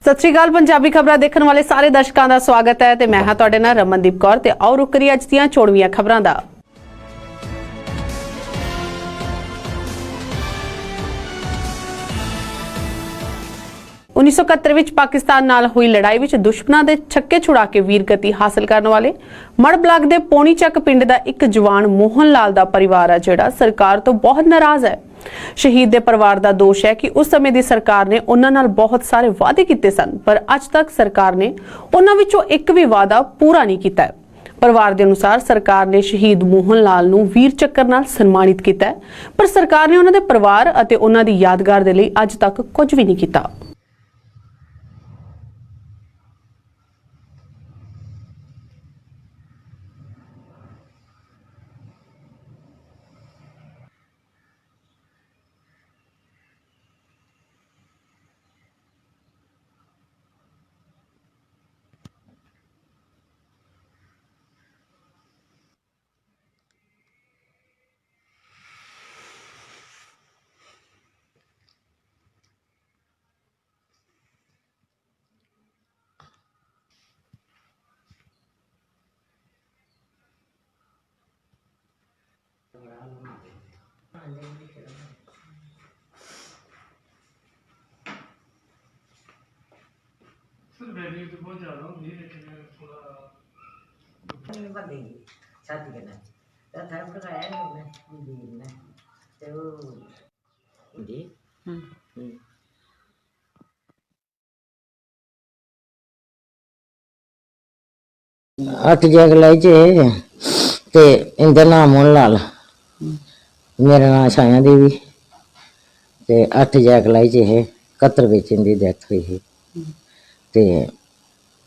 सत श्री अकाल। पंजाबी खबरां देखण वाले सारे दर्शकों का स्वागत है ते मैं हां तुहाडे नाल रमनदीप कौर ते आओ रुक करिए अज दीयां चोणवीआं खबरां दा। 1971 ਵਿੱਚ ਪਾਕਿਸਤਾਨ ਨਾਲ ਹੋਈ ਲੜਾਈ ਵਿੱਚ ਦੁਸ਼ਮਣਾਂ ਦੇ ਛੱਕੇ ਛੁੜਾ ਕੇ ਵੀਰਗਤੀ ਹਾਸਲ ਕਰਨ ਵਾਲੇ ਮੜ ਬਲਾਕ ਦੇ ਪੌਣੀ ਚੱਕ ਪਿੰਡ ਦਾ ਇੱਕ ਜਵਾਨ ਮੋਹਨ ਲਾਲ ਦਾ ਪਰਿਵਾਰ ਆ ਜਿਹੜਾ ਸਰਕਾਰ ਤੋਂ ਬਹੁਤ ਨਾਰਾਜ਼ ਹੈ। शहीद के परिवार का दोष है कि उस समय की सरकार ने उन्हां नाल बहुत सारे वादे किए सन पर अज तक सरकार ने उन्हां विचों एक भी वादा पूरा नहीं किया है। परिवार के अनुसार सरकार ने शहीद मोहन लाल नूं वीर चक्कर नाल सन्मानित किया पर सरकार ने उन्हां दे परिवार अते उन्हां दी यादगार दे लई अज तक कुछ भी नहीं किया। वैल्यू तो बहुत ज़्यादा होगी लेकिन थोड़ा बंदेगी शादी करना तो धर्म कराया नहीं हमने दीन ने तो जी अठ जग लाई ते इंदा नाम मोहन लाल, मेरा नाम छाया देवी ते 8 जैक लाई च है 71 बिच इंदी डेथ हुई है ते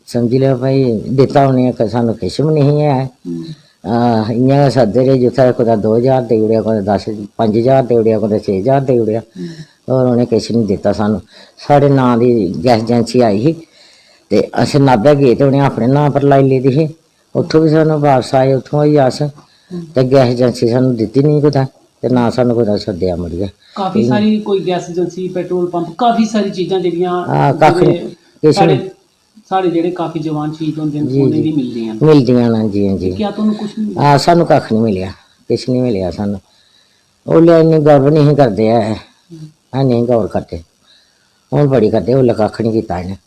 समझी लो भाई दिता उन्हें सानू किश भी नहीं है। इयां सदे रहे जिथे कुदै 2000 दे उड़िया कुदै 5000 दे उड़िया कुदै 6000 दे उड़िया और उन्हें किश नहीं दिता सानू। साढ़े नां दी गैस एजेंसी आई ही ते अस नाभे गए ते उन्हें अपने नां पर लाई लेदी ही, उत्थों भी सानू वापस आए, उत्थों होई अस ते गैस एजेंसी सानू दिती नहीं कुदै ते ना सानू कुदै सद्देआ मुड़िया। काफी सारी कोई गैस एजेंसी पेट्रोल पंप काफी सारी चीज़ां जेहड़ियां साढ़े जेहड़े काफी जवान शहीद होंदे ने उन्हें भी मिलदियां ना जी जी। क्या तुहानू कुछ नहीं हां सानू कख नहीं मिलिया, किश नहीं मिलिया सानू। ओल्ले इन्नी गौर नहीं करदे है नहीं गौर करदे, हुण बड़ी करदे, ओल्ले कख नहीं कीता इन्हें।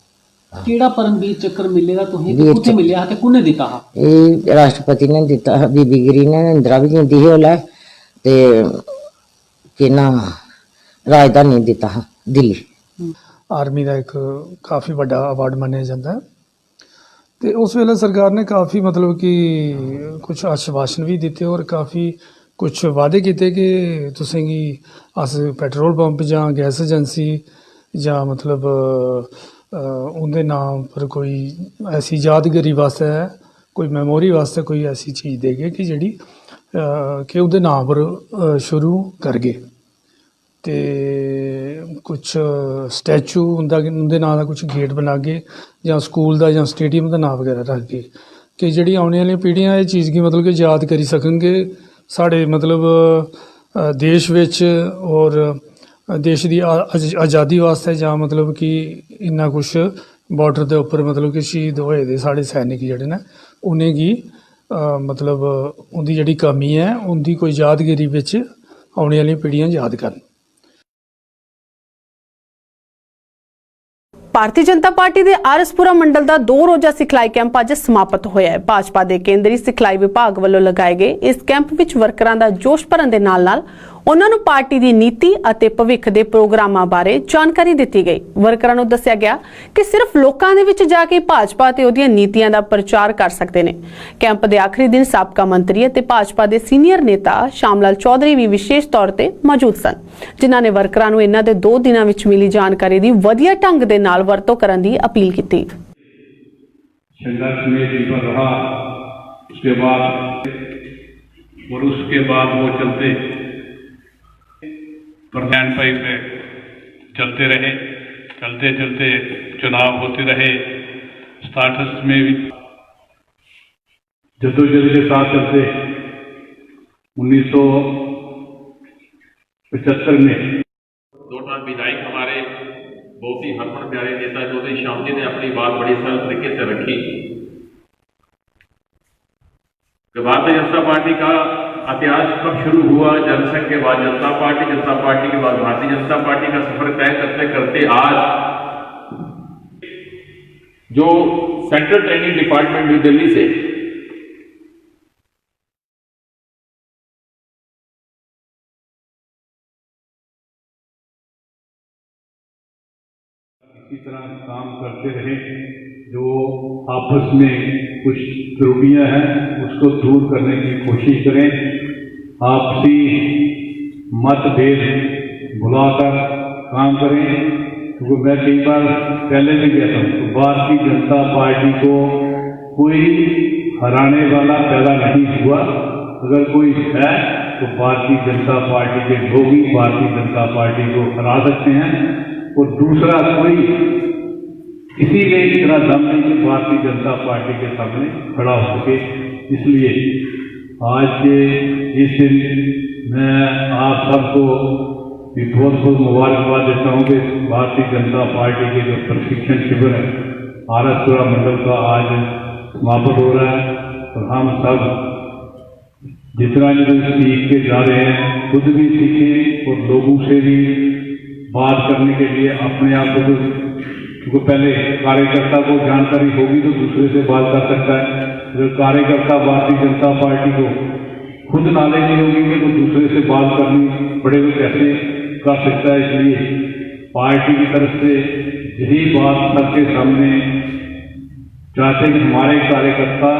केड़ा परमवीर चक्कर मिलेगा तुहें ते कुत्थे मिलिया ते कुने दिता हा? ये राष्ट्रपति ने दिता, बीबी गिरी ने, इंदिरा भी जिंदी ही ओल्ले ते कि ना राजधानी दिता हा दिल्ली। आर्मी का एक काफ़ी बड़ा अवार्ड मानिया जाता है तो उस वेले सरकार ने काफ़ी मतलब कि कुछ आश्वासन भी दिते और काफ़ी कुछ वादे किए कि तुसेंगी अस पेट्रोल पंप जां गैस एजेंसी जां मतलब उनके नाम पर कोई ऐसी यादगिरी वास्ते कोई मैमोरी वास्ते कोई ऐसी चीज़ देगे कि जिहड़ी कि उनके नाम पर शुरू करगे ते कुछ स्टैचू उनके नाम का कुछ गेट बनागे या स्कूल का या स्टेडियम का नाम वगैरह रखगे कि जी आने वाली पीढ़ियाँ इस चीज़ की मतलब कि याद करी सकन कि साढ़े मतलब देश विच और देश की आज़ादी वास्ते या मतलब कि इन्ना कुछ बॉर्डर के उपर मतलब कि शहीद होए दे साढ़े सैनिक जोड़े ने उन्हेंगी मतलब उनकी जी कमी है उनकी कोई यादगिरी विच आने वाली पीढ़ियाँ याद करन। भारतीय जनता पार्टी के आरएसपुरा मंडल का 2 रोजा सिखलाई कैंप अज समाप्त होया है। भाजपा के केंद्रीय सिखलाई विभाग वालों लगाए गए इस कैंप विच वर्करां दा जोश भरन दे नाल-नाल उन्हां नूं पार्टी की नीति और भविख के प्रोग्रामां बारे जानकारी दी गई। वर्करां नूं दस्सिया गया कि सिर्फ लोकां दे विच जाके भाजपा ते उहदीआं नीतियां दा प्रचार कर सकते हैं। कैंप के आखिरी दिन साबका मंत्री और भाजपा के सीनियर नेता श्यामलाल चौधरी भी विशेष तौर पर मौजूद सन, जिन्हां ने वर्करां नूं इन्हां दे 2 दिनां विच मिली जानकारी की वधिया ढंग दे नाल वरतों करन दी अपील की। संघर्ष में विफल रहा, उसके बाद वो प्रधान पाई पे चलते रहे, चलते चलते चुनाव होते रहे। स्टार्टस में भी जद्दोजहद के साथ चलते 1975 में 2 टर्म विधायक हमारे बहुत ही हरमन प्यारे नेता चौधरी श्याम जी ने अपनी बात बड़ी सरल तरीके से रखी कि भारतीय जनता पार्टी का इतिहास कब शुरू हुआ, जनसंघ के बाद जनता पार्टी के बाद भारतीय जनता पार्टी का सफर तय करते करते आज जो central training department new Delhi से इसी तरह काम करते रहे, जो आपस में कुछ त्रुटियां हैं उसको दूर करने की कोशिश करें, आपसी मतभेद भुलाकर काम करें। क्योंकि मैं कई बार पहले भी कहता हूँ तो भारतीय जनता पार्टी को कोई हराने वाला पैदा नहीं हुआ, अगर कोई है तो भारतीय जनता पार्टी के लोग ही भारतीय जनता पार्टी को हरा सकते हैं, और दूसरा कोई किसी में इतना दम नहीं कि भारतीय जनता पार्टी के सामने खड़ा हो सके। इसलिए आज के इस दिन मैं आप सबको बहुत बहुत मुबारकबाद देता हूँ कि भारतीय जनता पार्टी के जो प्रशिक्षण शिविर है आरसपुरा मंडल का आज समाप्त हो रहा है, और हम सब जितना सीख के जा रहे हैं खुद भी सीखें और लोगों से भी बात करने के लिए अपने आप को, क्योंकि पहले कार्यकर्ता को जानकारी होगी तो दूसरे से बात कर सकता है, अगर कार्यकर्ता भारतीय जनता पार्टी को खुद नॉलेज नहीं होगी तो दूसरे से बात करनी पड़े तो कैसे कर सकता है। इसलिए पार्टी की तरफ से यही बात सबके सामने चाहते कि हमारे कार्यकर्ता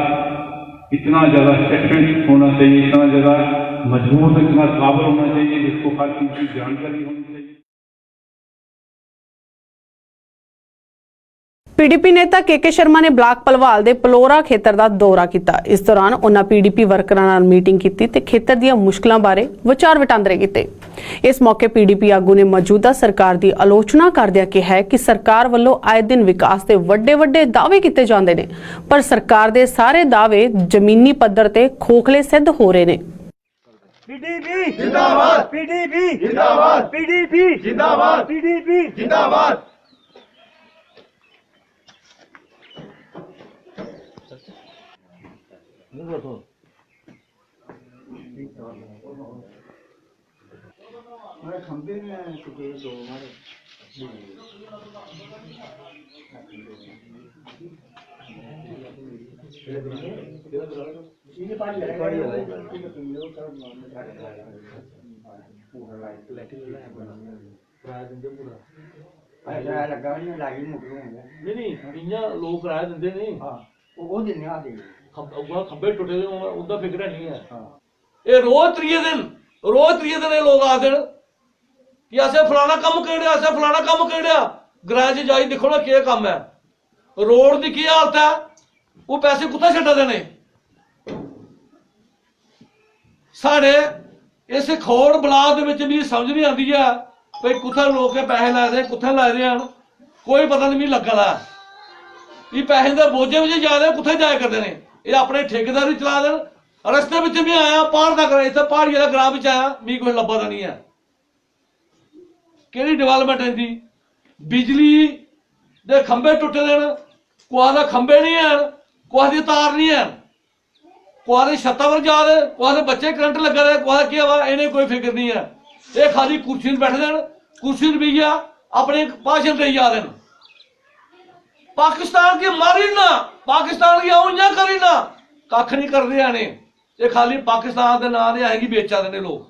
इतना ज़्यादा स्टेटमेंट होना चाहिए, इतना ज़्यादा मजबूत, इतना काबिल होना चाहिए जिसको हर चीज़ की जानकारी होनी चाहिए। ਪੀਡੀਪੀ ਨੇਤਾ ਕੇ ਸ਼ਰਮਾ ਨੇ ਬਲਾਕ ਭਲਵਾਲ ਦੇ ਪਲੋਰਾ ਖੇਤਰ ਦਾ ਦੌਰਾ ਕੀਤਾ। ਇਸ ਦੌਰਾਨ ਉਹਨਾਂ ਪੀਡੀਪੀ ਵਰਕਰਾਂ ਨਾਲ ਮੀਟਿੰਗ ਕੀਤੀ ਤੇ ਖੇਤਰ ਦੀਆਂ ਮੁਸ਼ਕਲਾਂ ਬਾਰੇ ਵਿਚਾਰ ਵਟਾਂਦਰੇ ਕੀਤੇ। ਇਸ ਮੌਕੇ ਪੀਡੀਪੀ ਆਗੂ ਨੇ ਮੌਜੂਦਾ ਸਰਕਾਰ ਦੀ ਆਲੋਚਨਾ ਕਰਦਿਆਂ ਕਿਹਾ ਕਿ ਸਰਕਾਰ ਵੱਲੋਂ ਆਏ ਦਿਨ ਵਿਕਾਸ ਦੇ ਵੱਡੇ ਦਾਅਵੇ ਕੀਤੇ ਜਾਂਦੇ ਨੇ, ਪਰ ਸਰਕਾਰ ਦੇ ਸਾਰੇ ਦਾਅਵੇ ਜ਼ਮੀਨੀ ਪੱਧਰ ਤੇ ਖੋਖਲੇ ਸਿੱਧ ਹੋ ਰਹੇ ਨੇ। पीडीपी जिंदाबाद, पीडीपी जिंदाबाद, पीडीपी जिंदाबाद, पीडीपी जिंदाबाद। खंबे में दो हमारे लोग किराया दिंदे नहीं, खंबे टुटे उनका फिक्र नहीं है। ये रोज त्रीए दिन लोग आते कि असें फलाना कम करेआ, असें फलाना कम करेआ। ग्रां च जाई दिक्खो ना केह् कम्म है, रोड की केह् हालत है, वो पैसे कुत्थै छड्डा दे ने। साढ़े इस खौड़ ब्लाक दे विच भी समझ नहीं आती है भाई कुत्थै लोग के पैसे लाए दे, कुत्थै लाए दे हैं, कोई पता नहीं मिगी लग्गा दा। ये पैसे दे बोझे विच जा दे, कुत्थै जाया करदे ने। ये अपने ठेकेदार भी चला देन। रस्ते विच भी आया पहाड़ तक, इत्थे पहाड़ी वाला ग्रां विच आया, मिगी कुछ लब्भा दा नहीं है। केड़ी डिवेलपमेंट है दी? बिजली दे खंबे टुटे दे न, कुसा दे खंबे नहीं है, कुसा दी तार नहीं है, कुसा दे छत्ता पर जा दे, कुसा दे बच्चे करंट लगा दे, कुसा क्या वा, इन्हें कोई फिक्र नहीं है। ये खाली कुर्सी बैठे देन, कुर्सी रवैया अपने भाषण दे जा देन। पाकिस्तान की मारी ना, पाकिस्तान की आऊं ना करी ना, कख नहीं कर रहे ने। ये खाली पाकिस्तान के नाम आएगी बेचा देने लोग।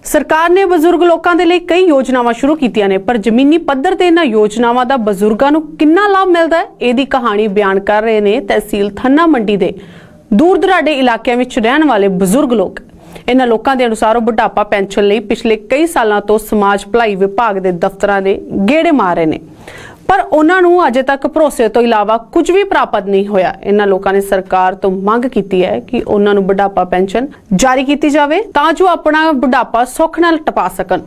ਸਰਕਾਰ ਨੇ ਬਜ਼ੁਰਗ ਲੋਕਾਂ ਦੇ ਲਈ ਕਈ ਯੋਜਨਾਵਾਂ ਸ਼ੁਰੂ ਕੀਤੀਆਂ ਨੇ, ਪਰ ਜ਼ਮੀਨੀ ਪੱਧਰ ਤੇ ਇਹਨਾਂ ਯੋਜਨਾਵਾਂ ਦਾ ਬਜ਼ੁਰਗਾਂ ਨੂੰ ਕਿੰਨਾ ਲਾਭ ਮਿਲਦਾ ਹੈ, ਇਹਦੀ ਕਹਾਣੀ ਬਿਆਨ ਕਰ ਰਹੇ ਨੇ ਤਹਿਸੀਲ ਥੰਨਾ ਮੰਡੀ ਦੇ ਦੂਰ ਦਰਾਡੇ ਇਲਾਕਿਆਂ ਵਿੱਚ ਰਹਿਣ ਵਾਲੇ ਬਜ਼ੁਰਗ ਲੋਕ। ਇਹਨਾਂ ਲੋਕਾਂ ਦੇ ਅਨੁਸਾਰ ਉਹ ਬੁਢਾਪਾ ਪੈਨਸ਼ਨ ਲਈ ਪਿਛਲੇ ਕਈ ਸਾਲਾਂ ਤੋਂ ਸਮਾਜ ਭਲਾਈ ਵਿਭਾਗ ਦੇ ਦਫ਼ਤਰਾਂ ਦੇ ਗੇੜੇ ਮਾਰ ਰਹੇ ਨੇ, ਪਰ ਉਹਨਾਂ ਨੂੰ ਅਜੇ ਤੱਕ ਭਰੋਸੇ ਤੋਂ ਇਲਾਵਾ ਕੁਝ ਵੀ ਪ੍ਰਾਪਤ ਨਹੀਂ ਹੋਇਆ। ਇਹਨਾਂ ਲੋਕਾਂ ਨੇ ਸਰਕਾਰ ਤੋਂ ਮੰਗ ਕੀਤੀ ਹੈ ਕਿ ਉਹਨਾਂ ਨੂੰ ਬੁਢਾਪਾ ਪੈਨਸ਼ਨ ਜਾਰੀ ਕੀਤੀ ਜਾਵੇ ਤਾਂ ਜੋ ਆਪਣਾ ਬੁਢਾਪਾ ਸੁੱਖ ਨਾਲ ਟਪਾ ਸਕਣ।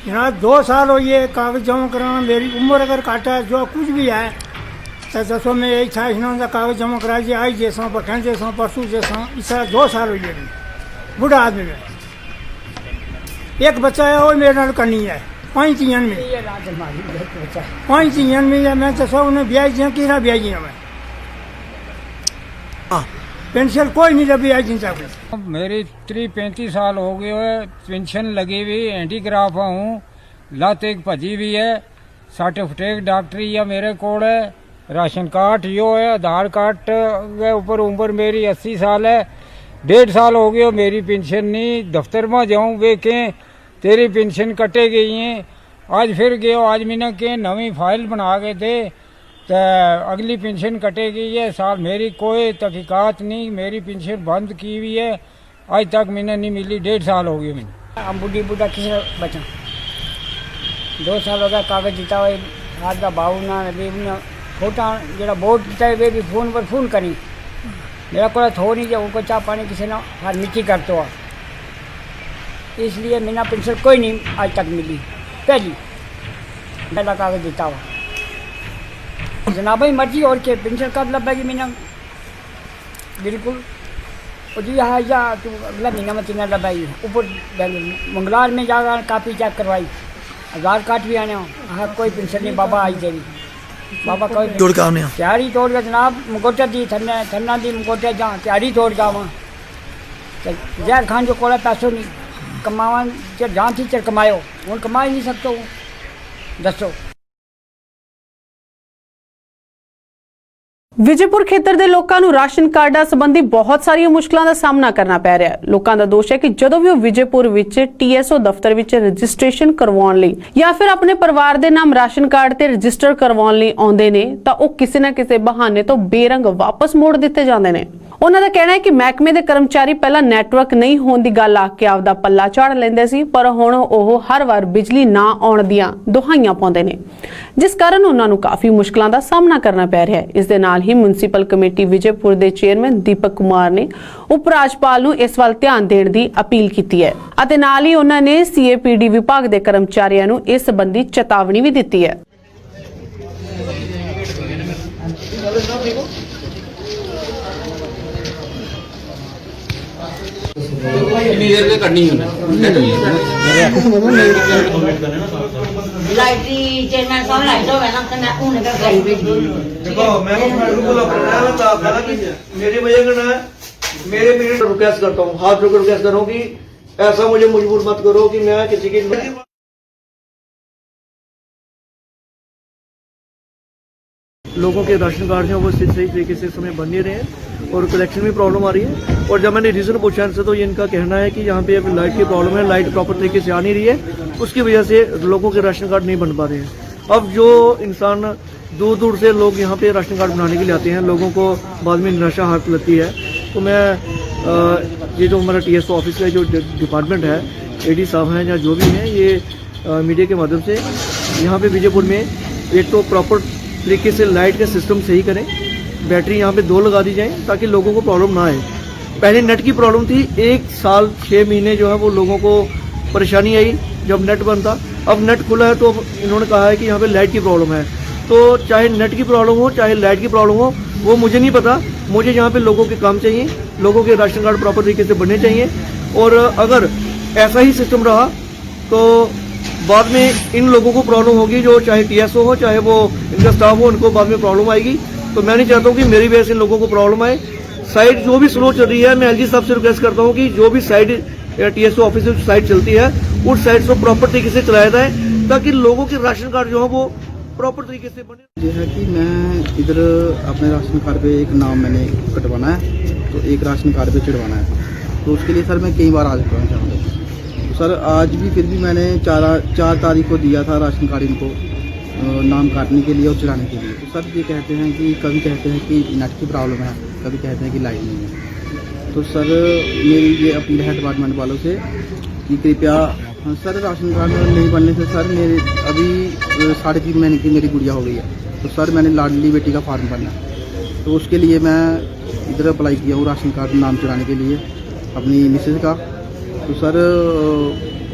जनाब 2 साल हो ये कागज जमा कराना, मेरी उम्र अगर काटा है जो कुछ भी है तो दसों में यही था इन्होंने कागज जमा करा जी आज जैसा पठान जैसा परसों जैसा इस तरह 2 साल हो गए बूढ़ा आदमी में। एक बच्चा है वो मेरे नाल करनी है 5 तीन में 5 तीन में है, मैं तो सब उन्हें ब्याज दिया कि ना ब्याज दिया मैं पेंशन कोई नहीं लगी आज दिन तक। मेरी 35 साल हो गए है, पेंशन लगी हुई, हैंडीक्राफ्ट हूँ, लत एक भजी हुई है, सर्टिफिकेट डॉक्टरी या मेरे कोल है, राशन कार्ड यो है, आधार कार्ड के ऊपर उम्र मेरी 80 साल है। 1.5 साल हो गए मेरी पेंशन नहीं, दफ्तर में जाऊँ वे कहें तेरी पेंशन कटे गई है। आज फिर गयो, आज मैंने के नवी फाइल बना के दे तो अगली पेंशन कटेगी। ये साल मेरी कोई तहकीकात नहीं, मेरी पेंशन बंद की हुई है, आज तक मैंने नहीं मिली। 1.5 साल हो गए मैंने। हम बुढ़ा किसे बचा 2 साल हो गया कागज जीता हुआ आज का बाबू ना फोटा जो बोर्ड जीता है वे भी फोन पर फोन करी मेरा को थो नहीं जो उनको चाह पानी किसी ने हर मिट्टी करते हुआ, इसलिए मैंने पेंशन कोई नहीं आज तक मिली। पहला कागज जीता हुआ जनाब ही मर्जी और के पेंशन कब लगेगी मैंने बिल्कुल जी हाँ या तो अगला महीना में 3 लगाई ऊपर मंगलवार में जाकर कापी चेक करवाई, आधार कार्ड भी आने हाँ कोई पेंशन नहीं बाबा आई तेरी बाबा कोई तोड़ का आने तैयारी तोड़ के जनाब मुकोटा दी थन्ना दी मुकोटा जहाँ तैयारी तोड़ का वहाँ जैर खान जो कोड़ा पैसों नहीं कमावा जहाँ थी चर कमायो हूँ कमा ही नहीं सकते दसो। ਵਿਜੇਪੁਰ ਖੇਤਰ ਦੇ ਲੋਕਾਂ ਨੂੰ ਰਾਸ਼ਨ ਕਾਰਡਾਂ ਸੰਬੰਧੀ ਬਹੁਤ ਸਾਰੀਆਂ ਮੁਸ਼ਕਲਾਂ ਦਾ ਸਾਹਮਣਾ ਕਰਨਾ ਪੈ ਰਿਹਾ ਹੈ। ਲੋਕਾਂ ਦਾ ਦੋਸ਼ ਹੈ ਕਿ ਜਦੋਂ ਵੀ ਉਹ ਵਿਜੇਪੁਰ ਵਿੱਚ TSO ਦਫ਼ਤਰ ਵਿੱਚ ਰਜਿਸਟ੍ਰੇਸ਼ਨ ਕਰਵਾਉਣ ਲਈ ਜਾਂ ਫਿਰ ਆਪਣੇ ਪਰਿਵਾਰ ਦੇ ਨਾਮ ਰਾਸ਼ਨ ਕਾਰਡ ਤੇ ਰਜਿਸਟਰ ਕਰਵਾਉਣ ਲਈ ਆਉਂਦੇ ਨੇ ਤਾਂ ਉਹ ਕਿਸੇ ਨਾ ਕਿਸੇ ਬਹਾਨੇ ਤੋਂ ਬੇਰੰਗ ਵਾਪਸ ਮੋੜ ਦਿੱਤੇ ਜਾਂਦੇ ਨੇ। ਉਹਨਾਂ ਦਾ ਕਹਿਣਾ ਹੈ ਕਿ ਮਹਿਕਮੇ ਦੇ ਕਰਮਚਾਰੀ ਪਹਿਲਾਂ ਨੈਟਵਰਕ ਨਹੀਂ ਹੋਣ ਦੀ ਗੱਲ ਆ ਕੇ ਆਪਦਾ ਪੱਲਾ ਝਾੜ ਲੈਂਦੇ ਸੀ, ਪਰ ਹੁਣ ਉਹ ਹਰ ਵਾਰ ਬਿਜਲੀ ਨਾ ਆਉਣ ਦੀਆਂ ਦੁਹਾਈਆਂ ਪਾਉਂਦੇ ਨੇ, ਜਿਸ ਕਾਰਨ ਉਹਨਾਂ ਨੂੰ ਕਾਫੀ ਮੁਸ਼ਕਲਾਂ ਦਾ ਸਾਹਮਣਾ ਕਰਨਾ ਪੈ ਰਿਹਾ ਹੈ। ਇਸ ਦੇ ਨਾਲ ਹੀ म्यूनसिपल कमेटी विजयपुर के चेयरमैन दीपक कुमार ने उप राज्यपाल नूं इस वाल ध्यान देने की अपील की है अते नाल ही उन्होंने CAPD विभाग के कर्मचारियों नूं इस संबंधी चेतावनी भी दी है। देखो मैं बिल्कुल मेरी वजह करना है, मेरे रिक्वेस्ट करता हूँ, हाथ जोड़कर रिक्वेस्ट कर रहा हूँ कि ऐसा मुझे मजबूर मत करो कि मैं किसी की लोगों के राशन कार्ड हैं वो सही तरीके से समय बन नहीं रहे हैं और कलेक्शन में प्रॉब्लम आ रही है। और जब मैंने रीजन पूछा इनसे तो ये इनका कहना है कि यहाँ पे अभी लाइट की प्रॉब्लम है, लाइट प्रॉपर तरीके से आ नहीं रही है, उसकी वजह से लोगों के राशन कार्ड नहीं बन पा रहे हैं। अब जो इंसान दूर दूर से लोग यहाँ पे राशन कार्ड बनाने के लिए आते हैं, लोगों को बाद में निराशा हाथ लगती है, तो मैं ये जो हमारा TSO ऑफिस का जो डिपार्टमेंट है, AD साहब हैं या जो भी हैं, ये मीडिया के माध्यम से यहाँ पे विजयपुर में एक तो प्रॉपर तरीके से लाइट का सिस्टम सही करें, बैटरी यहाँ पे 2 लगा दी जाए ताकि लोगों को प्रॉब्लम ना आए। पहले नेट की प्रॉब्लम थी, 1 साल 6 महीने जो है वो लोगों को परेशानी आई जब नेट बंद था। अब नेट खुला है तो इन्होंने कहा है कि यहाँ पे लाइट की प्रॉब्लम है, तो चाहे नेट की प्रॉब्लम हो चाहे लाइट की प्रॉब्लम हो वो मुझे नहीं पता, मुझे यहाँ पे लोगों के काम चाहिए, लोगों के राशन कार्ड प्रॉपर तरीके से बनने चाहिए। और अगर ऐसा ही सिस्टम रहा तो बाद में इन लोगों को प्रॉब्लम होगी, जो चाहे TSO हो चाहे वो इनका स्टाफ हो, उनको बाद में प्रॉब्लम आएगी। तो मैं नहीं चाहता हूँ कि मेरी वजह से इन लोगों को प्रॉब्लम आए। साइट जो भी स्लो चल रही है, मैं LG साहब से रिक्वेस्ट करता हूँ कि जो भी साइट TSO ऑफिस में साइट चलती है उस साइट को प्रॉपर तरीके से चलाया जाए ताकि लोगों के राशन कार्ड जो है वो प्रॉपर तरीके से बने। ये है कि मैं इधर अपने राशन कार्ड पे एक नाम मैंने कटवाना है, तो एक राशन कार्ड पे चढ़वाना है, तो उसके लिए सर मैं कई बार आ चुका हूँ यहाँ पे। तो सर आज भी फिर भी मैंने 4 तारीख को दिया था राशन कार्ड इनको नाम काटने के लिए और चढ़ाने के लिए। तो सर ये कहते हैं कि कभी कहते हैं कि नेट की प्रॉब्लम है, कभी कहते हैं कि लाइट नहीं है। तो सर मेरी ये अपील है डिपार्टमेंट वालों से कि कृपया सर राशन कार्ड नहीं बनने से सर मेरे अभी 3.5 महीने की मेरी गुड़िया हो गई है, तो सर मैंने लाडली बेटी का फॉर्म भरना है, तो उसके लिए मैं इधर अप्लाई किया हूँ राशन कार्ड नाम चढ़ाने के लिए अपनी मिसेज का। तो सर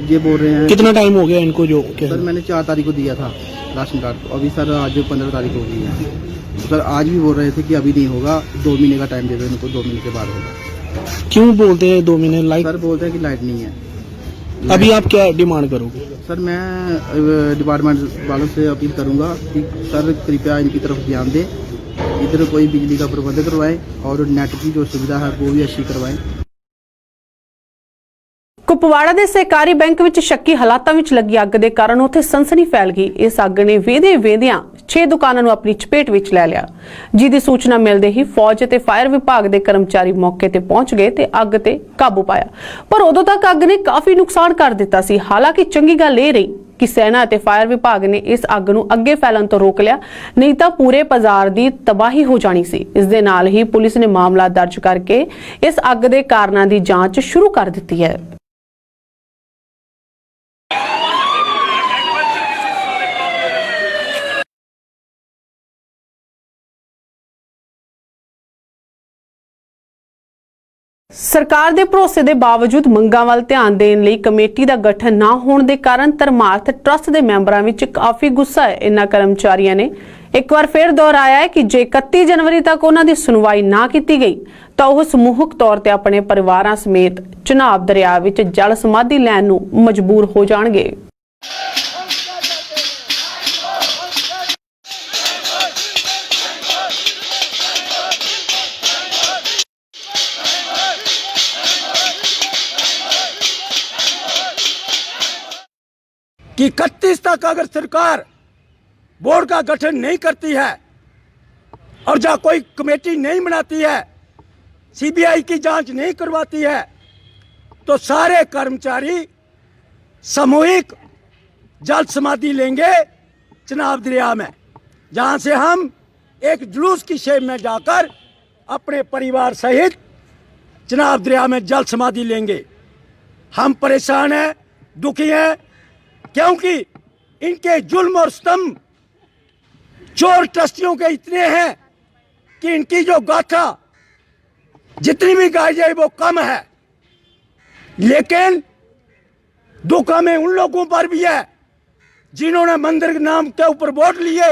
ये बोल रहे हैं। कितना टाइम हो गया इनको जो सर मैंने 4 तारीख को दिया था राशन कार्ड को, अभी सर आज 15 तारीख हो गई है। तो सर आज भी बोल रहे थे कि अभी नहीं होगा, 2 महीने का टाइम दे दो इनको, 2 महीने के बाद होगा। क्यों बोलते हैं 2 महीने? लाइट सर बोलते हैं कि लाइट नहीं है। अभी आप क्या डिमांड करोगे? सर मैं डिपार्टमेंट वालों से अपील करूंगा कि सर कृपया इनकी तरफ ध्यान दें, इधर कोई बिजली का प्रबंध करवाएं और नेट की जो सुविधा है वो भी अच्छी करवाएं। ਕੁਪਵਾੜਾ ਦੇ ਸਹਿਕਾਰੀ ਬੈਂਕ ਵਿੱਚ ਸ਼ੱਕੀ ਹਾਲਾਤਾਂ ਵਿੱਚ ਲੱਗੀ ਅੱਗ ਦੇ ਕਾਰਨ ਉੱਥੇ ਸਨਸਨੀ ਫੈਲ ਗਈ। ਇਸ ਅੱਗ ਨੇ ਵੇਂਦਿਆਂ 6 ਦੁਕਾਨਾਂ ਨੂੰ ਆਪਣੀ ਚਪੇਟ ਵਿੱਚ ਲੈ ਲਿਆ, ਜਿਹਦੀ ਸੂਚਨਾ ਮਿਲਦੇ ਹੀ ਫੌਜ ਅਤੇ ਫਾਇਰ ਵਿਭਾਗ ਦੇ ਕਰਮਚਾਰੀ ਮੌਕੇ ਤੇ ਪਹੁੰਚ ਗਏ ਤੇ ਅੱਗ ਤੇ ਕਾਬੂ ਪਾਇਆ। ਪਰ ਉਦੋਂ ਤੱਕ ਅੱਗ ਨੇ ਕਾਫੀ ਨੁਕਸਾਨ ਕਰ ਦਿੱਤਾ ਸੀ। ਹਾਲਾਂਕਿ ਚੰਗੀ ਗੱਲ ਇਹ ਰਹੀ ਕਿ ਸੈਨਾ ਅਤੇ ਫਾਇਰ ਵਿਭਾਗ ਨੇ ਇਸ ਅੱਗ ਨੂੰ ਅੱਗੇ ਫੈਲਣ ਤੋਂ ਰੋਕ ਲਿਆ, ਨਹੀਂ ਤਾਂ ਪੂਰੇ ਬਾਜ਼ਾਰ ਦੀ ਤਬਾਹੀ ਹੋ ਜਾਣੀ ਸੀ। ਇਸ ਦੇ ਨਾਲ ਹੀ ਪੁਲਿਸ ਨੇ ਮਾਮਲਾ ਦਰਜ ਕਰਕੇ ਇਸ ਅੱਗ ਦੇ ਕਾਰਨਾਂ ਦੀ ਜਾਂਚ ਸ਼ੁਰੂ ਕਰ ਦਿੱਤੀ ਹੈ। ਸਰਕਾਰ ਦੇ ਭਰੋਸੇ ਦੇ ਬਾਵਜੂਦ ਮੰਗਾਂ ਵੱਲ ਧਿਆਨ ਦੇਣ ਲਈ ਕਮੇਟੀ ਦਾ ਗਠਨ ਨਾ ਹੋਣ ਦੇ ਕਾਰਨ ਧਰਮਾਰਥ ਟਰੱਸਟ ਦੇ ਮੈਂਬਰਾਂ ਵਿੱਚ ਕਾਫੀ ਗੁੱਸਾ ਹੈ। ਇਨ੍ਹਾਂ ਕਰਮਚਾਰੀਆਂ ਨੇ ਇੱਕ ਵਾਰ ਫਿਰ ਦੁਹਰਾਇਆ ਹੈ ਕਿ ਜੇ 31 ਜਨਵਰੀ ਤੱਕ ਉਹਨਾਂ ਦੀ ਸੁਣਵਾਈ ਨਾ ਕੀਤੀ ਗਈ ਤਾਂ ਉਹ ਸਮੂਹਿਕ ਤੌਰ ਤੇ ਆਪਣੇ ਪਰਿਵਾਰਾਂ ਸਮੇਤ ਚਨਾਬ ਦਰਿਆ ਵਿੱਚ ਜਲ ਸਮਾਧੀ ਲੈਣ ਨੂੰ ਮਜਬੂਰ ਹੋ ਜਾਣਗੇ। कि 31 तक अगर सरकार बोर्ड का गठन नहीं करती है और जहाँ कोई कमेटी नहीं बनाती है, सीबीआई की जांच नहीं करवाती है, तो सारे कर्मचारी सामूहिक जल समाधि लेंगे चनाब दरिया में, जहाँ से हम एक जुलूस की शेप में जाकर अपने परिवार सहित चनाब दरिया में जल समाधि लेंगे। हम परेशान हैं, दुखी हैं, क्योंकि इनके जुल्म और स्तंभ चोर ट्रस्टियों के इतने हैं कि इनकी जो गाथा जितनी भी गाई जाए वो कम है। लेकिन दुख हमें उन लोगों पर भी है जिन्होंने मंदिर के नाम के ऊपर वोट लिए,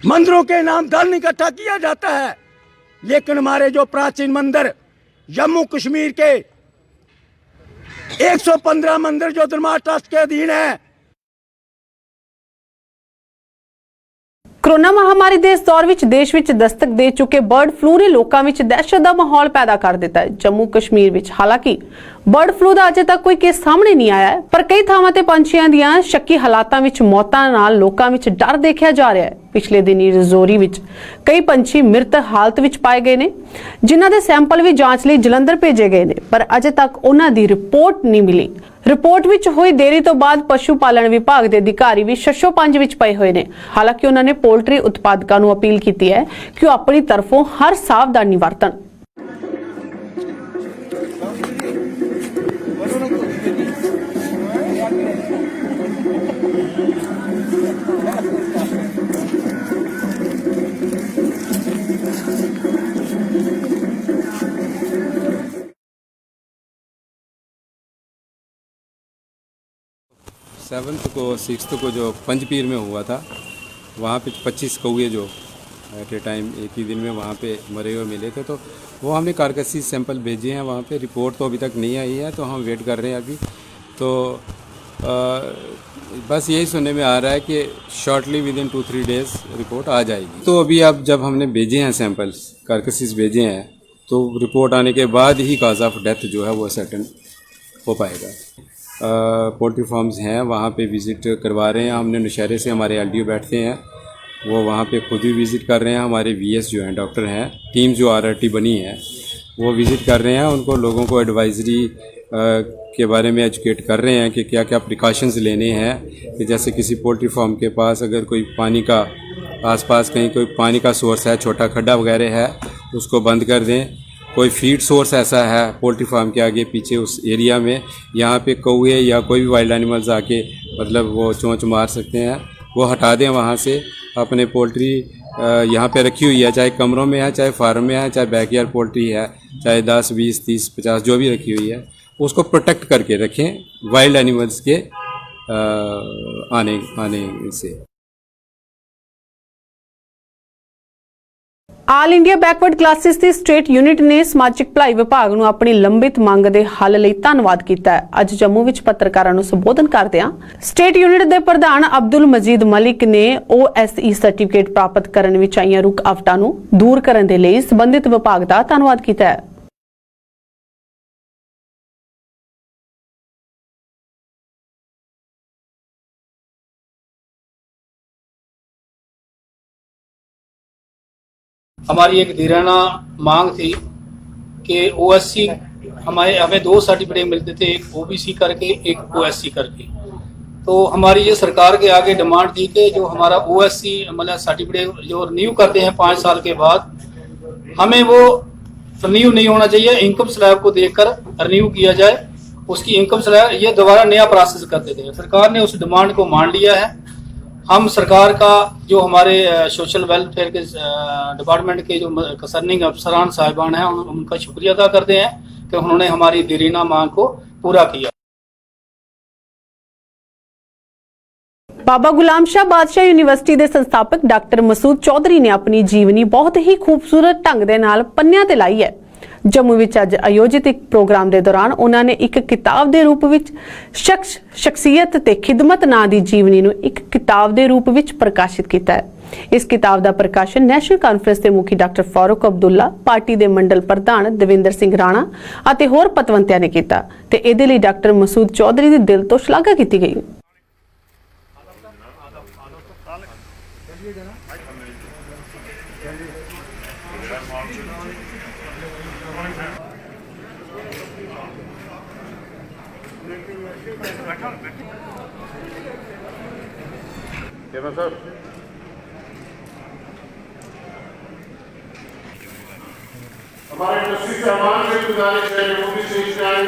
मंदिरों के नाम धन इकट्ठा किया जाता है, लेकिन हमारे जो प्राचीन मंदिर जम्मू कश्मीर के 115 मंदिर जो धर्मार्थ ट्रस्ट के अधीन है। ਕੋਰੋਨਾ ਮਹਾਮਾਰੀ ਦੇ ਇਸ ਦੌਰ ਵਿੱਚ ਦੇਸ਼ ਵਿੱਚ ਦਸਤਕ ਦੇ ਚੁੱਕੇ ਬਰਡ ਫਲੂ ਨੇ ਲੋਕਾਂ ਵਿੱਚ ਦਹਿਸ਼ਤ ਦਾ ਮਾਹੌਲ ਪੈਦਾ ਕਰ ਦਿੱਤਾ ਹੈ। ਜੰਮੂ ਕਸ਼ਮੀਰ ਵਿੱਚ ਹਾਲਾਂਕਿ ਬਰਡ ਫਲੂ ਦਾ ਅਜੇ ਤੱਕ ਕੋਈ ਕੇਸ ਸਾਹਮਣੇ ਨਹੀਂ ਆਇਆ ਹੈ, ਪਰ ਕਈ ਥਾਵਾਂ ਤੇ ਪੰਛੀਆਂ ਦੀਆਂ ਸ਼ੱਕੀ ਹਾਲਾਤਾਂ ਵਿੱਚ ਮੌਤਾਂ ਨਾਲ ਲੋਕਾਂ ਵਿੱਚ ਡਰ ਦੇਖਿਆ ਜਾ ਰਿਹਾ ਹੈ। ਪਿਛਲੇ ਦਿਨੀ ਰਜੌਰੀ ਵਿੱਚ ਕਈ ਪੰਛੀ ਮ੍ਰਿਤ ਹਾਲਤ ਵਿੱਚ ਪਾਏ ਗਏ ਨੇ, ਜਿਨ੍ਹਾਂ ਦੇ ਸੈਂਪਲ ਵੀ ਜਾਂਚ ਲਈ ਜਲੰਧਰ ਭੇਜੇ ਗਏ ਨੇ, ਪਰ ਅਜੇ ਤੱਕ ਉਹਨਾਂ ਦੀ ਰਿਪੋਰਟ ਨਹੀਂ ਮਿਲੀ। ਰਿਪੋਰਟ ਵਿੱਚ ਹੋਈ ਦੇਰੀ ਤੋਂ ਬਾਅਦ ਪਸ਼ੂ ਪਾਲਣ ਵਿਭਾਗ ਦੇ ਅਧਿਕਾਰੀ ਵੀ ਸ਼ਸ਼ੋਪੰਜ ਵਿੱਚ ਪਏ ਹੋਏ ਨੇ। ਹਾਲਾਂਕਿ ਉਹਨਾਂ ਨੇ ਪੋਲਟਰੀ ਉਤਪਾਦਕਾਂ ਨੂੰ ਅਪੀਲ ਕੀਤੀ ਹੈ ਕਿ ਉਹ ਆਪਣੀ ਤਰਫੋਂ ਹਰ ਸਾਵਧਾਨੀ ਵਰਤਣ। सेवन्थ को 6th को जो पंजपीर में हुआ था, वहाँ पे 25 कौए जो एट ए टाइम एक ही दिन में वहाँ पे मरे हुए मिले थे, तो वो हमने कारकसी सैंपल भेजे हैं वहाँ पे। रिपोर्ट तो अभी तक नहीं आई है, तो हम वेट कर रहे हैं अभी। तो बस यही सुनने में आ रहा है कि shortly within 2-3 days report आ जाएगी। तो अभी अब जब हमने भेजे हैं सैंपल्स, कारकसीज भेजे हैं, तो रिपोर्ट आने के बाद ही काज ऑफ डेथ जो है वो सर्टन हो पाएगा। पोल्ट्री फार्म्स हैं, वहाँ पे विज़िट करवा रहे हैं। हमने नौशहरे से हमारे एलडीओ बैठते हैं, वो वहाँ पे खुद भी विज़िट कर रहे हैं। हमारे वीएस जो हैं, डॉक्टर हैं, टीम जो आरआरटी बनी है वो विज़िट कर रहे हैं। उनको लोगों को एडवाइजरी के बारे में एजुकेट कर रहे हैं कि क्या क्या प्रिकॉशंस लेने हैं, कि जैसे किसी पोल्ट्री फार्म के पास अगर कोई पानी का आसपास कहीं कोई पानी का सोर्स है, छोटा खड्डा वगैरह है, उसको बंद कर दें। कोई फीड सोर्स ऐसा है पोल्ट्री फार्म के आगे पीछे उस एरिया में, यहाँ पे कौए या कोई भी वाइल्ड एनिमल्स आके मतलब वो चोंच मार सकते हैं, वो हटा दें वहाँ से। अपने पोल्ट्री यहाँ पे रखी हुई है, चाहे कमरों में है, चाहे फार्म में है, चाहे बैकयार्ड पोल्ट्री है, चाहे 10, 20, 30, 50 जो भी रखी हुई है, उसको प्रोटेक्ट करके रखें वाइल्ड एनिमल्स के आने से। ਆਲ ਇੰਡੀਆ ਬੈਕਵਰਡ ਕਲਾਸਿਸ ਦੀ ਸਟੇਟ ਯੂਨਿਟ ਨੇ ਸਮਾਜਿਕ ਭਲਾਈ ਵਿਭਾਗ ਨੂੰ ਆਪਣੀ ਲੰਬਿਤ ਮੰਗ ਦੇ ਹੱਲ ਲਈ ਧੰਨਵਾਦ ਕੀਤਾ ਹੈ। ਅੱਜ ਜੰਮੂ ਵਿੱਚ ਪੱਤਰਕਾਰਾਂ ਨੂੰ ਸੰਬੋਧਨ ਕਰਦਿਆਂ ਸਟੇਟ ਯੂਨਿਟ ਦੇ ਪ੍ਰਧਾਨ ਅਬਦੁਲ ਮਜੀਦ ਮਲਿਕ ਨੇ OSE ਸਰਟੀਫਿਕੇਟ ਪ੍ਰਾਪਤ ਕਰਨ ਵਿੱਚ ਆਈਆਂ ਰੁਕਾਵਟਾਂ ਨੂੰ ਦੂਰ ਕਰਨ ਦੇ ਲਈ ਸੰਬੰਧਿਤ ਵਿਭਾਗ ਦਾ ਧੰਨਵਾਦ ਕੀਤਾ ਹੈ। हमारी एक धीराना मांग थी कि OSC हमें 2 सर्टिफिकेट मिलते थे, एक OBC करके एक OSC करके। तो हमारी ये सरकार के आगे डिमांड थी कि जो हमारा OSC मतलब सर्टिफिकेट जो रिन्यू करते हैं 5 साल के बाद, हमें वो रिन्यू नहीं होना चाहिए, इनकम स्लैब को देखकर रिन्यू किया जाए। उसकी इनकम स्लैब ये दोबारा नया प्रोसेस करते थे। सरकार ने उस डिमांड को मान लिया है। हम सरकार का जो हमारे सोशल वेलफेयर के डिपार्टमेंट के जो कंसर्निंग अफसरान साहिबान हैं उनका शुक्रिया अदा करते हैं कि उन्होंने हमारी देरीना मांग को पूरा किया। ਬਾਬਾ ਗੁਲਾਮ ਸ਼ਾਹ ਬਾਦਸ਼ਾਹ ਯੂਨੀਵਰਸਿਟੀ ਦੇ ਸੰਸਥਾਪਕ ਡਾਕਟਰ ਮਸੂਦ ਚੌਧਰੀ ਨੇ ਆਪਣੀ ਜੀਵਨੀ ਬਹੁਤ ਹੀ ਖੂਬਸੂਰਤ ਢੰਗ ਦੇ ਨਾਲ ਪੰਨਿਆਂ ਤੇ ਲਾਈ ਹੈ। ਜੰਮੂ ਵਿੱਚ ਅੱਜ ਆਯੋਜਿਤ ਇੱਕ ਪ੍ਰੋਗਰਾਮ ਦੇ ਦੌਰਾਨ ਉਹਨਾਂ ਨੇ ਇੱਕ ਕਿਤਾਬ ਦੇ ਰੂਪ ਵਿੱਚ ਸ਼ਖਸੀਅਤ ਤੇ ਖਿਦਮਤ ਨਾਂ ਦੀ ਜੀਵਨੀ ਨੂੰ ਇੱਕ ਕਿਤਾਬ ਦੇ ਰੂਪ ਵਿੱਚ ਪ੍ਰਕਾਸ਼ਿਤ ਕੀਤਾ ਹੈ। ਇਸ ਕਿਤਾਬ ਦਾ ਪ੍ਰਕਾਸ਼ਨ ਨੈਸ਼ਨਲ ਕਾਨਫਰੰਸ ਦੇ ਮੁਖੀ ਡਾਕਟਰ ਫਾਰੂਕ ਅਬਦੁੱਲਾ, ਪਾਰਟੀ ਦੇ ਮੰਡਲ ਪ੍ਰਧਾਨ ਦਵਿੰਦਰ ਸਿੰਘ ਰਾਣਾ ਅਤੇ ਹੋਰ ਪਤਵੰਤਿਆਂ ਨੇ ਕੀਤਾ ਤੇ ਇਹਦੇ ਲਈ ਡਾਕਟਰ ਮਸੂਦ ਚੌਧਰੀ ਦੀ ਦਿਲ ਤੋਂ ਸ਼ਲਾਘਾ ਕੀਤੀ ਗਈ। हमारे तस्वीर सामान से गुजारिश है जो भी स्टेज पे आए।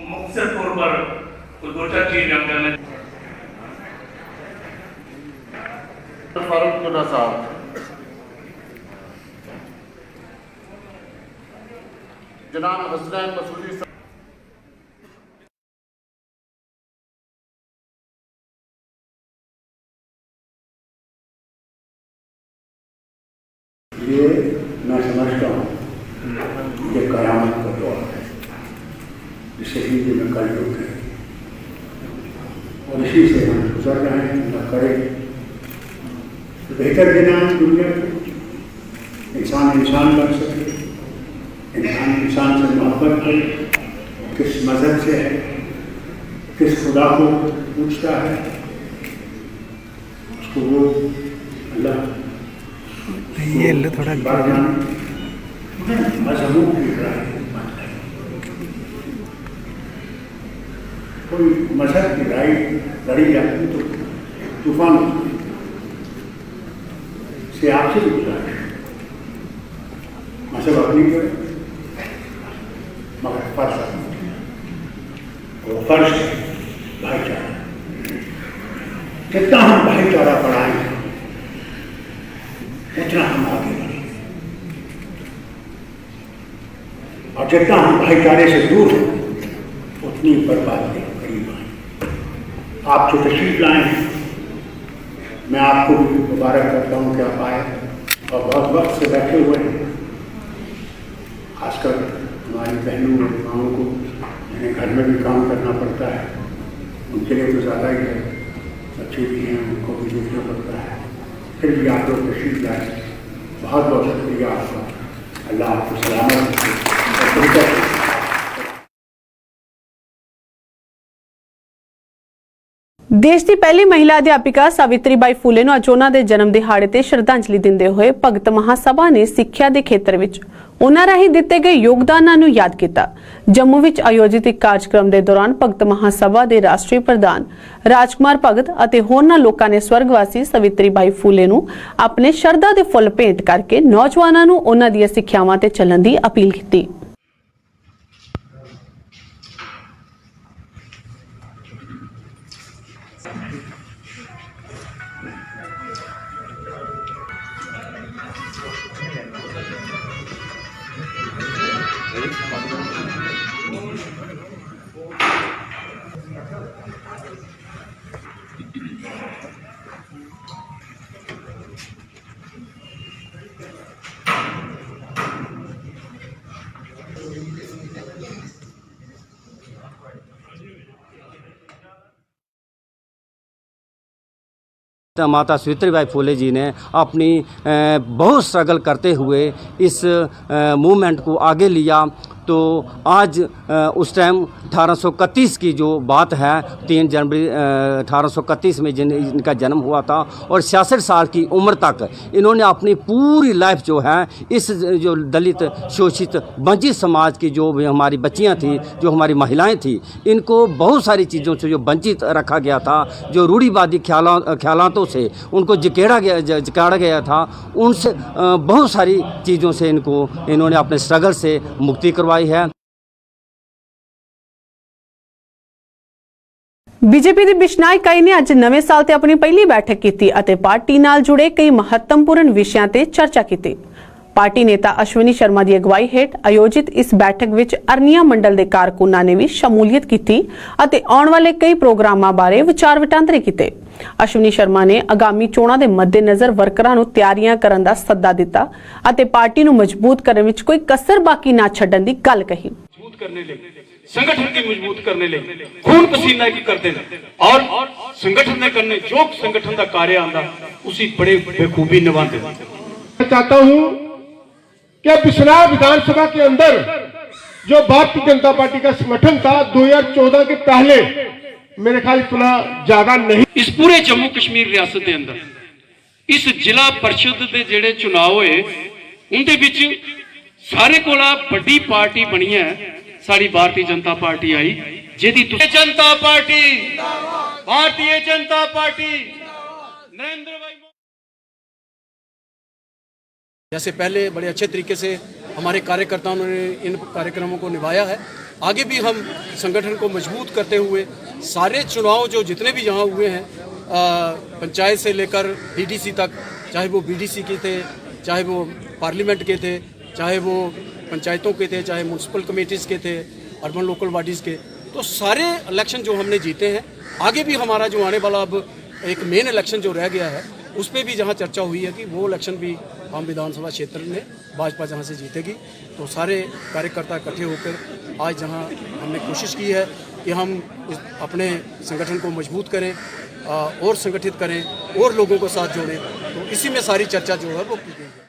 मुख्तर तौर पर कुछ 2-4 चीज हम करने फारूक अब्दुल्ला साहब, जनाब हसनैन मसूदी साहब, ये मैं समझता हूँ ये कयामत का दौर है जिसे हिंदी में कलयुग है और इसी से हम गुजर रहे हैं। न करें तो बेहतर देना है दुनिया को, इंसान बन सके, इंसान से मोहब्बत करे, किस मजहब से है, किस खुदा को पूछता है, उसको वो अल्लाह थोड़ा मजहबों की कोई मजहब की लड़ी जाती तो तूफान से आपसे भी गुजारिश मजहब अपनी करे मगर फर्ज और फर्ज भाईचारा। जितना हम भाईचारा बढ़ाएंगे उतना हम आगे बढ़ेंगे और जितना हम भाईचारे से दूर हैं उतनी बर्बादी करीब आए। आप जो तशरीफ लाए हैं मैं आपको भी मुबारक करता हूँ कि आप आए और बहुत वक्त से बैठे हुए हैं। खासकर हमारी बहनों और माओं को जिन्हें घर में भी काम करना पड़ता है उनके लिए तो ज़्यादा ही है, बच्चे भी हैं उनको भी देखना पड़ता है। फिर भी आप लोग तशरीफ लाए, बहुत बहुत शुक्रिया आपका। अल्लाह आपको सलामत। ਦੇਸ਼ ਦੀ ਪਹਿਲੀ ਮਹਿਲਾ ਅਧਿਆਪਿਕਾ ਸਾਵਿਤਰੀਬਾਈ ਫੂਲੇ ਨੂੰ ਅੱਜ ਉਹਨਾਂ ਦੇ ਜਨਮ ਦਿਹਾੜੇ ਤੇ ਸ਼ਰਧਾਂਜਲੀ ਦਿੰਦੇ ਹੋਏ ਭਗਤ ਮਹਾਸਭਾ ਨੇ ਸਿੱਖਿਆ ਦੇ ਖੇਤਰ ਵਿੱਚ ਉਹਨਾਂ ਰਾਹੀਂ ਦਿੱਤੇ ਗਏ ਯੋਗਦਾਨਾਂ ਨੂੰ ਯਾਦ ਕੀਤਾ। ਜੰਮੂ ਵਿੱਚ ਆਯੋਜਿਤ ਇੱਕ ਕਾਰਜਕ੍ਰਮ ਦੇ ਦੌਰਾਨ ਭਗਤ ਮਹਾਸਭਾ ਦੇ ਰਾਸ਼ਟਰੀ ਪ੍ਰਧਾਨ ਰਾਜਕੁਮਾਰ ਭਗਤ ਅਤੇ ਹੋਰਨਾਂ ਲੋਕਾਂ ਨੇ ਸਵਰਗਵਾਸੀ ਸਾਵਿਤਰੀਬਾਈ ਫੂਲੇ ਨੂੰ ਆਪਣੇ ਸ਼ਰਧਾ ਦੇ ਫੁੱਲ ਭੇਂਟ ਕਰਕੇ ਨੌਜਵਾਨਾਂ ਨੂੰ ਉਹਨਾਂ ਦੀਆਂ ਸਿੱਖਿਆਵਾਂ ਤੇ ਚੱਲਣ ਦੀ ਅਪੀਲ ਕੀਤੀ। माता सावित्रीबाई फूले जी ने अपनी बहुत स्ट्रगल करते हुए इस मूवमेंट को आगे लिया। तो आज उस टाइम 1831 की जो बात है, 3 जनवरी 1831 में इनका जन्म हुआ था और 66 साल की उम्र तक इन्होंने अपनी पूरी लाइफ जो है इस जो दलित शोषित वंचित समाज की जो भी हमारी बच्चियां थी, जो हमारी महिलाएं थी, इनको बहुत सारी चीज़ों से जो वंचित रखा गया था, जो रूढ़िवादी ख्यालातों से उनको जकेड़ा गया था, उनसे बहुत सारी चीज़ों से इन्होंने अपने स्ट्रगल से मुक्ति करवाई है। बीजेपी ਦੀ ਬਿਸ਼ਨਾਈ ਇਕਾਈ ਨੇ ਅੱਜ ਨਵੇਂ ਸਾਲ ਤੇ ਆਪਣੀ ਪਹਿਲੀ ਬੈਠਕ ਕੀਤੀ ਅਤੇ ਪਾਰਟੀ ਨਾਲ ਜੁੜੇ ਕਈ ਮਹੱਤਵਪੂਰਨ ਵਿਸ਼ਿਆਂ ਤੇ ਚਰਚਾ ਕੀਤੀ। ਪਾਰਟੀ ਨੇਤਾ ਅਸ਼ਵਨੀ ਸ਼ਰਮਾ ਦੀ ਅਗਵਾਈ ਹੇਠ ਆਯੋਜਿਤ ਇਸ ਬੈਠਕ ਵਿੱਚ ਅਰਨੀਆ ਮੰਡਲ ਦੇ ਕਾਰਕੁਨਾਂ ਨੇ ਵੀ ਸ਼ਮੂਲੀਅਤ ਕੀਤੀ ਅਤੇ ਆਉਣ ਵਾਲੇ ਕਈ ਪ੍ਰੋਗਰਾਮਾਂ ਬਾਰੇ ਵਿਚਾਰ ਵਟਾਂਦਰੇ ਕੀਤੇ। ਅਸ਼ਵਨੀ ਸ਼ਰਮਾ ਨੇ ਆਗਾਮੀ ਚੋਣਾਂ ਦੇ ਮੱਦੇਨਜ਼ਰ ਵਰਕਰਾਂ ਨੂੰ ਤਿਆਰੀਆਂ ਕਰਨ ਦਾ ਸੱਦਾ ਦਿੱਤਾ ਅਤੇ ਪਾਰਟੀ ਨੂੰ ਮਜ਼ਬੂਤ ਕਰਨ ਵਿੱਚ ਕੋਈ ਕਸਰ ਬਾਕੀ ਨਾ ਛੱਡਣ ਦੀ ਗੱਲ ਕਹੀ। संगठन की मजबूत करने लिए खून पसीना की करते हैं और संगठन ने करने जो संगठन का कार्य आंदा उसी बड़े बेखूबी निभाते। मैं चाहता हूं कि बिश्नाई विधानसभा के अंदर जो भारतीय जनता पार्टी का संगठन था 2014 के पहले मेरे ख्याल इतना ज्यादा नहीं, इस पूरे जम्मू कश्मीर रियासत के अंदर इस जिला परिषद के जेड़े चुनाव होए उनके विच सारे कोला बड़ी पार्टी बनी है साड़ी भारतीय जनता पार्टी आई, जेदी जनता पार्टी, भारतीय जनता पार्टी नरेंद्र भाई। जैसे पहले बड़े अच्छे तरीके से हमारे कार्यकर्ताओं ने इन कार्यक्रमों को निभाया है, आगे भी हम संगठन को मजबूत करते हुए सारे चुनाव जो जितने भी यहाँ हुए हैं, पंचायत से लेकर बीडीसी तक, चाहे वो बीडीसी के थे, चाहे वो पार्लियामेंट के थे, चाहे वो पंचायतों के थे, चाहे म्यूनसिपल कमेटीज़ के थे, अर्बन लोकल बॉडीज़ के, तो सारे इलेक्शन जो हमने जीते हैं, आगे भी हमारा जो आने वाला अब एक मेन इलेक्शन जो रह गया है उस पर भी जहाँ चर्चा हुई है कि वो इलेक्शन भी हम विधानसभा क्षेत्र में भाजपा जहाँ से जीतेगी। तो सारे कार्यकर्ता इकट्ठे होकर आज जहाँ हमने कोशिश की है कि हम अपने संगठन को मजबूत करें और संगठित करें और लोगों को साथ जोड़ें, तो इसी में सारी चर्चा जो है वो की गई है।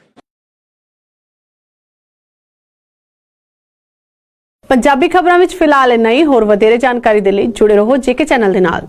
पंजाबी खबरों में फिलहाल इन्ना ही। होर वधेरे जानकारी दे लई जुड़े रहो जेके चैनल दे नाल।